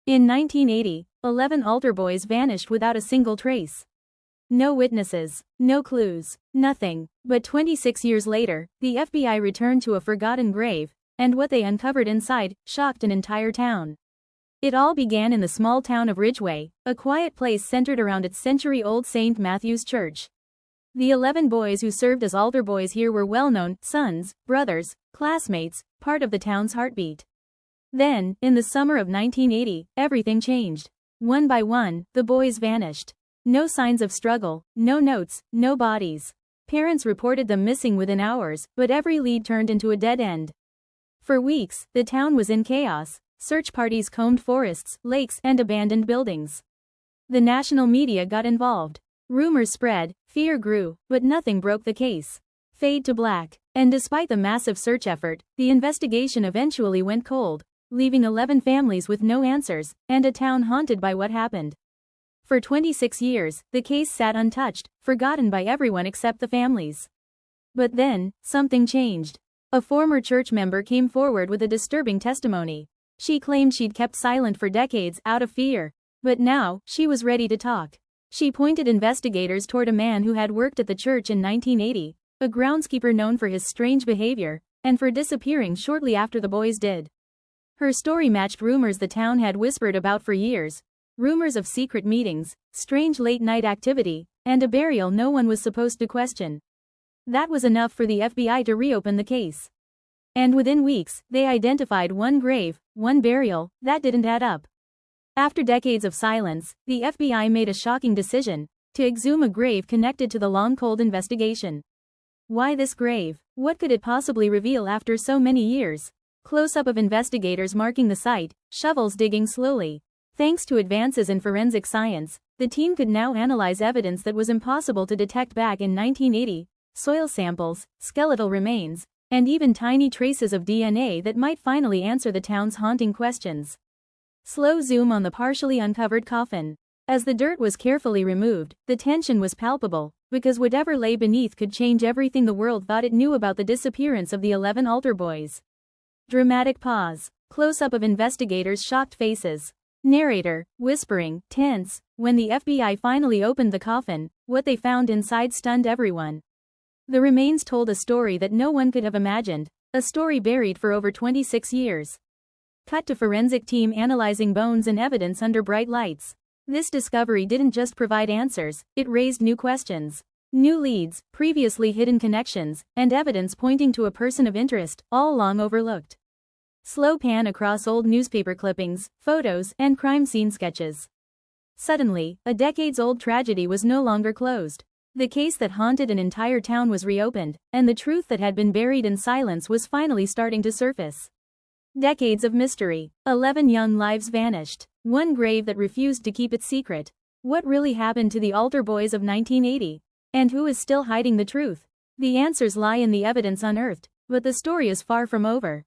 In 1980, 11 altar boys vanished without a single trace. No witnesses, no clues, nothing. But 26 years later, the FBI returned to a forgotten grave, and what they uncovered inside shocked an entire town. It all began in the small town of Ridgeway, a quiet place centered around its century-old St. Matthew's Church. The 11 boys who served as altar boys here were well-known sons, brothers, classmates, part of the town's heartbeat. Then, in the summer of 1980, everything changed. One by one, the boys vanished. No signs of struggle, no notes, no bodies. Parents reported them missing within hours, but every lead turned into a dead end. For weeks, the town was in chaos. Search parties combed forests, lakes, and abandoned buildings. The national media got involved. Rumors spread, fear grew, but nothing broke the case. Fade to black. And despite the massive search effort, the investigation eventually went cold, leaving 11 families with no answers, and a town haunted by what happened. For 26 years, the case sat untouched, forgotten by everyone except the families. But then, something changed. A former church member came forward with a disturbing testimony. She claimed she'd kept silent for decades out of fear. But now, she was ready to talk. She pointed investigators toward a man who had worked at the church in 1980, a groundskeeper known for his strange behavior, and for disappearing shortly after the boys did. Her story matched rumors the town had whispered about for years. Rumors of secret meetings, strange late-night activity, and a burial no one was supposed to question. That was enough for the FBI to reopen the case. And within weeks, they identified one grave, one burial, that didn't add up. After decades of silence, the FBI made a shocking decision to exhume a grave connected to the long-cold investigation. Why this grave? What could it possibly reveal after so many years? Close-up of investigators marking the site, shovels digging slowly. Thanks to advances in forensic science, the team could now analyze evidence that was impossible to detect back in 1980, soil samples, skeletal remains, and even tiny traces of DNA that might finally answer the town's haunting questions. Slow zoom on the partially uncovered coffin. As the dirt was carefully removed, the tension was palpable, because whatever lay beneath could change everything the world thought it knew about the disappearance of the 11 altar boys. Dramatic pause. Close-up of investigators' shocked faces. Narrator, whispering, tense. When the FBI finally opened the coffin, what they found inside stunned everyone. The remains told a story that no one could have imagined, a story buried for over 26 years. Cut to forensic team analyzing bones and evidence under bright lights. This discovery didn't just provide answers, it raised new questions. New leads, previously hidden connections, and evidence pointing to a person of interest, all long overlooked. Slow pan across old newspaper clippings, photos, and crime scene sketches. Suddenly, a decades-old tragedy was no longer closed. The case that haunted an entire town was reopened, and the truth that had been buried in silence was finally starting to surface. Decades of mystery. 11 young lives vanished. One grave that refused to keep its secret. What really happened to the altar boys of 1980? And who is still hiding the truth? The answers lie in the evidence unearthed, but the story is far from over.